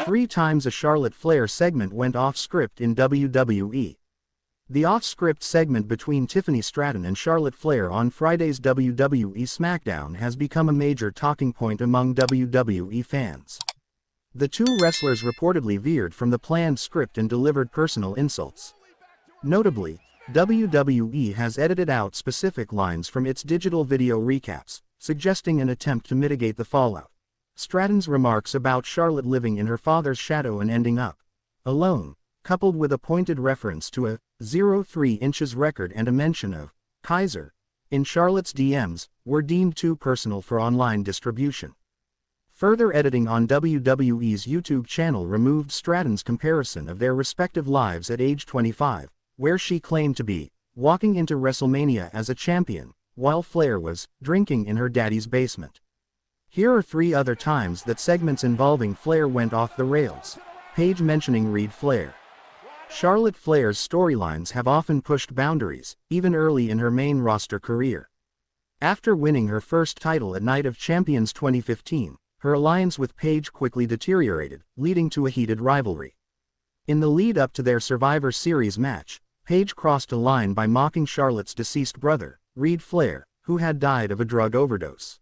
3 times a Charlotte Flair segment went off-script in WWE. The off-script segment between Tiffany Stratton and Charlotte Flair on Friday's WWE SmackDown has become a major talking point among WWE fans. The two wrestlers reportedly veered from the planned script and delivered personal insults. Notably, WWE has edited out specific lines from its digital video recaps, suggesting an attempt to mitigate the fallout. Stratton's remarks about Charlotte living in her father's shadow and ending up alone, coupled with a pointed reference to a 0.3 inches record and a mention of Kaiser in Charlotte's DMs, were deemed too personal for online distribution. Further editing on WWE's YouTube channel removed Stratton's comparison of their respective lives at age 25, where she claimed to be walking into WrestleMania as a champion, while Flair was drinking in her daddy's basement. Here are 3 other times that segments involving Flair went off the rails. Page mentioning Ric Flair. Charlotte Flair's storylines have often pushed boundaries, even early in her main roster career. After winning her first title at Night of Champions 2015, her alliance with Paige quickly deteriorated, leading to a heated rivalry. In the lead-up to their Survivor Series match, Paige crossed a line by mocking Charlotte's deceased brother, Ric Flair, who had died of a drug overdose.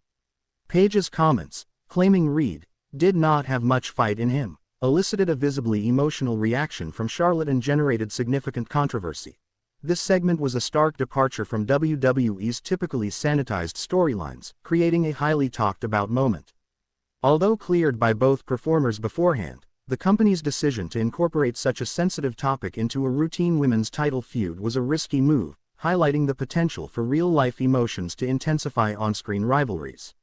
Paige's comments, claiming Reed did not have much fight in him, elicited a visibly emotional reaction from Charlotte and generated significant controversy. This segment was a stark departure from WWE's typically sanitized storylines, creating a highly talked about moment. Although cleared by both performers beforehand, the company's decision to incorporate such a sensitive topic into a routine women's title feud was a risky move, highlighting the potential for real-life emotions to intensify on-screen rivalries.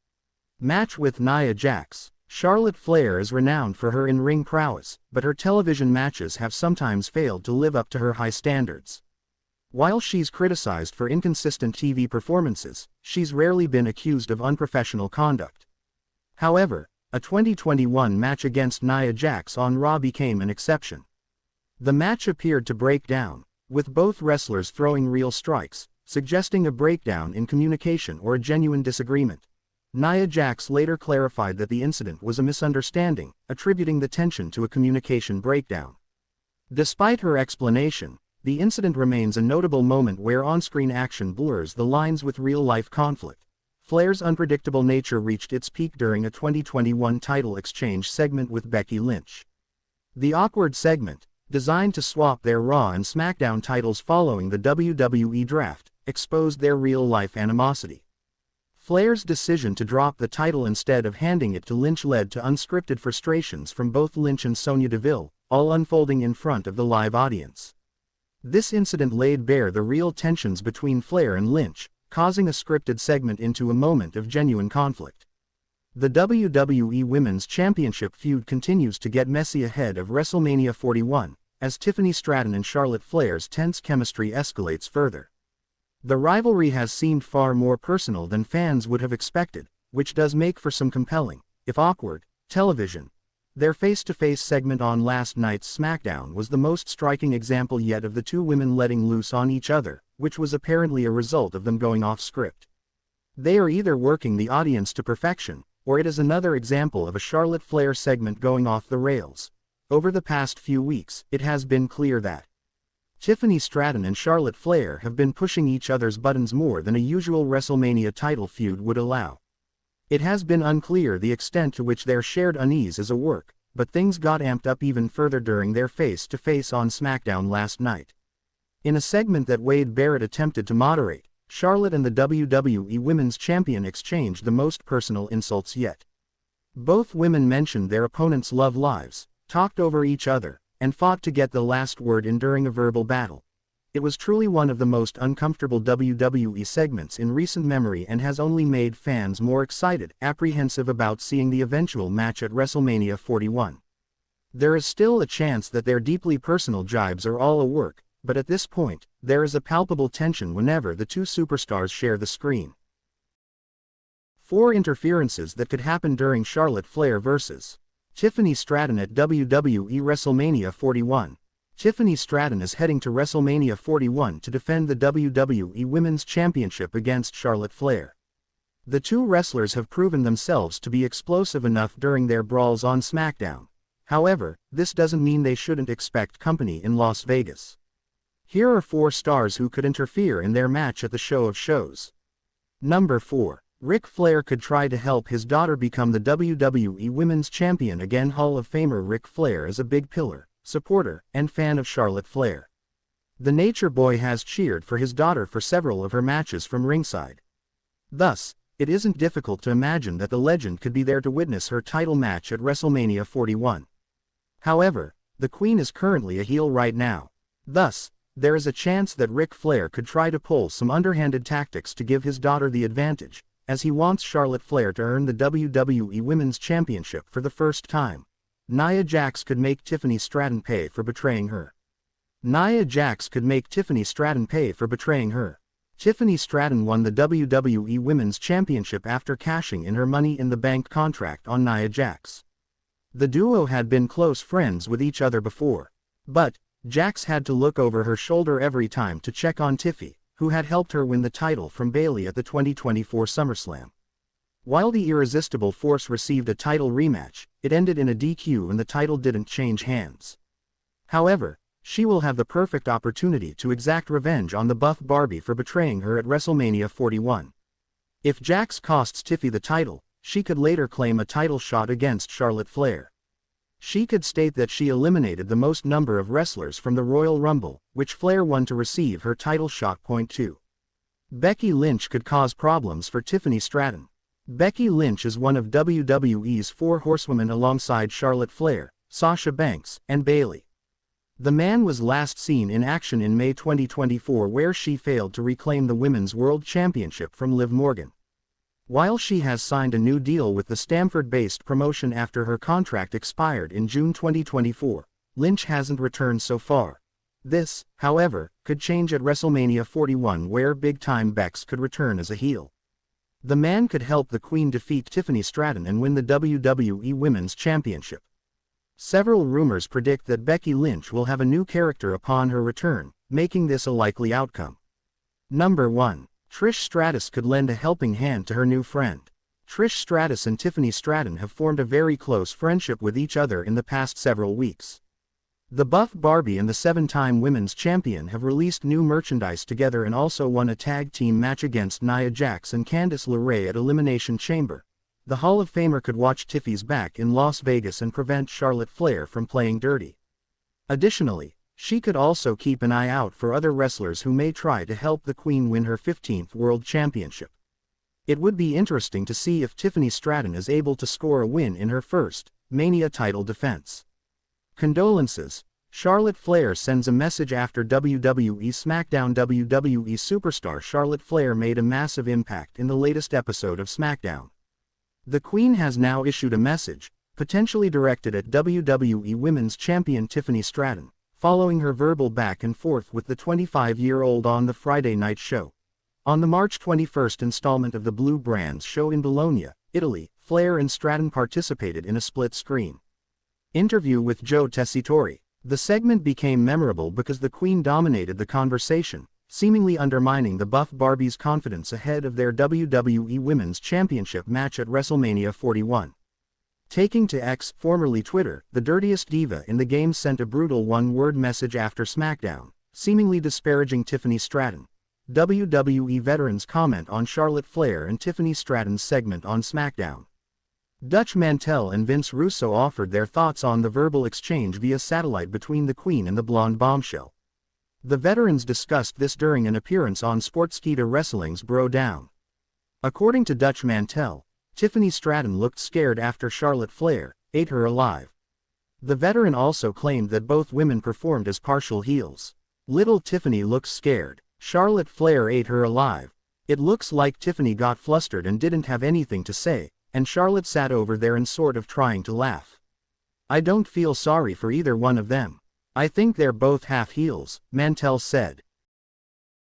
Match with Nia Jax. Charlotte Flair is renowned for her in-ring prowess, but her television matches have sometimes failed to live up to her high standards. While she's criticized for inconsistent TV performances, she's rarely been accused of unprofessional conduct. However, a 2021 match against Nia Jax on Raw became an exception. The match appeared to break down, with both wrestlers throwing real strikes, suggesting a breakdown in communication or a genuine disagreement. Nia Jax later clarified that the incident was a misunderstanding, attributing the tension to a communication breakdown. Despite her explanation, the incident remains a notable moment where on-screen action blurs the lines with real-life conflict. Flair's unpredictable nature reached its peak during a 2021 title exchange segment with Becky Lynch. The awkward segment, designed to swap their Raw and SmackDown titles following the WWE draft, exposed their real-life animosity. Flair's decision to drop the title instead of handing it to Lynch led to unscripted frustrations from both Lynch and Sonya Deville, all unfolding in front of the live audience. This incident laid bare the real tensions between Flair and Lynch, causing a scripted segment into a moment of genuine conflict. The WWE Women's Championship feud continues to get messy ahead of WrestleMania 41, as Tiffany Stratton and Charlotte Flair's tense chemistry escalates further. The rivalry has seemed far more personal than fans would have expected, which does make for some compelling, if awkward, television. Their face-to-face segment on last night's SmackDown was the most striking example yet of the two women letting loose on each other, which was apparently a result of them going off script. They are either working the audience to perfection, or it is another example of a Charlotte Flair segment going off the rails. Over the past few weeks, it has been clear that Tiffany Stratton and Charlotte Flair have been pushing each other's buttons more than a usual WrestleMania title feud would allow. It has been unclear the extent to which their shared unease is a work, but things got amped up even further during their face-to-face on SmackDown last night. In a segment that Wade Barrett attempted to moderate, Charlotte and the WWE Women's Champion exchanged the most personal insults yet. Both women mentioned their opponents' love lives, talked over each other, and fought to get the last word in during a verbal battle. It was truly one of the most uncomfortable WWE segments in recent memory and has only made fans more excited, apprehensive about seeing the eventual match at WrestleMania 41. There is still a chance that their deeply personal jibes are all a work, but at this point, there is a palpable tension whenever the two superstars share the screen. 4 interferences that could happen during Charlotte Flair vs. Tiffany Stratton at WWE WrestleMania 41. Tiffany Stratton is heading to WrestleMania 41 to defend the WWE Women's Championship against Charlotte Flair. The two wrestlers have proven themselves to be explosive enough during their brawls on SmackDown. However, this doesn't mean they shouldn't expect company in Las Vegas. Here are 4 stars who could interfere in their match at the show of shows. Number 4. Ric Flair could try to help his daughter become the WWE Women's Champion again. Hall of Famer Ric Flair is a big pillar, supporter, and fan of Charlotte Flair. The Nature Boy has cheered for his daughter for several of her matches from ringside. Thus, it isn't difficult to imagine that the legend could be there to witness her title match at WrestleMania 41. However, the Queen is currently a heel right now. Thus, there is a chance that Ric Flair could try to pull some underhanded tactics to give his daughter the advantage, as he wants Charlotte Flair to earn the WWE Women's Championship for the first time. Nia Jax could make Tiffany Stratton pay for betraying her. Nia Jax could make Tiffany Stratton pay for betraying her. Tiffany Stratton won the WWE Women's Championship after cashing in her Money in the Bank contract on Nia Jax. The duo had been close friends with each other before. But, Jax had to look over her shoulder every time to check on Tiffy, who had helped her win the title from Bayley at the 2024 SummerSlam. While the Irresistible Force received a title rematch, it ended in a DQ and the title didn't change hands. However, she will have the perfect opportunity to exact revenge on the Buff Barbie for betraying her at WrestleMania 41. If Jax costs Tiffy the title, she could later claim a title shot against Charlotte Flair. She could state that she eliminated the most number of wrestlers from the Royal Rumble, which Flair won to receive her title shot. 2. Becky Lynch could cause problems for Tiffany Stratton. Becky Lynch is one of WWE's 4 horsewomen alongside Charlotte Flair, Sasha Banks, and Bayley. The man was last seen in action in May 2024 where she failed to reclaim the Women's World Championship from Liv Morgan. While she has signed a new deal with the Stamford-based promotion after her contract expired in June 2024, Lynch hasn't returned so far. This, however, could change at WrestleMania 41 where Big Time Bex could return as a heel. The man could help the Queen defeat Tiffany Stratton and win the WWE Women's Championship. Several rumors predict that Becky Lynch will have a new character upon her return, making this a likely outcome. Number 1. Trish Stratus could lend a helping hand to her new friend. Trish Stratus and Tiffany Stratton have formed a very close friendship with each other in the past several weeks. The Buff Barbie and the 7-time Women's Champion have released new merchandise together and also won a tag team match against Nia Jax and Candice LeRae at Elimination Chamber. The Hall of Famer could watch Tiffy's back in Las Vegas and prevent Charlotte Flair from playing dirty. Additionally, she could also keep an eye out for other wrestlers who may try to help the Queen win her 15th World Championship. It would be interesting to see if Tiffany Stratton is able to score a win in her first Mania title defense. Condolences. Charlotte Flair sends a message after WWE SmackDown. WWE superstar Charlotte Flair made a massive impact in the latest episode of SmackDown. The Queen has now issued a message, potentially directed at WWE Women's Champion Tiffany Stratton, following her verbal back and forth with the 25-year-old on the Friday night show. On the March 21st installment of the Blue Brands show in Bologna, Italy, Flair and Stratton participated in a split-screen interview with Joe Tessitore. The segment became memorable because the Queen dominated the conversation, seemingly undermining the Buff Barbie's confidence ahead of their WWE Women's Championship match at WrestleMania 41. Taking to X, formerly Twitter, the dirtiest diva in the game sent a brutal one-word message after SmackDown, seemingly disparaging Tiffany Stratton. WWE veterans comment on Charlotte Flair and Tiffany Stratton's segment on SmackDown. Dutch Mantel and Vince Russo offered their thoughts on the verbal exchange via satellite between the Queen and the blonde bombshell. The veterans discussed this during an appearance on Sportskeeda Wrestling's Bro Down. According to Dutch Mantel, Tiffany Stratton looked scared after Charlotte Flair ate her alive. The veteran also claimed that both women performed as partial heels. Little Tiffany looks scared. Charlotte Flair ate her alive. It looks like Tiffany got flustered and didn't have anything to say, and Charlotte sat over there and sort of trying to laugh. I don't feel sorry for either one of them. I think they're both half heels, Mantel said.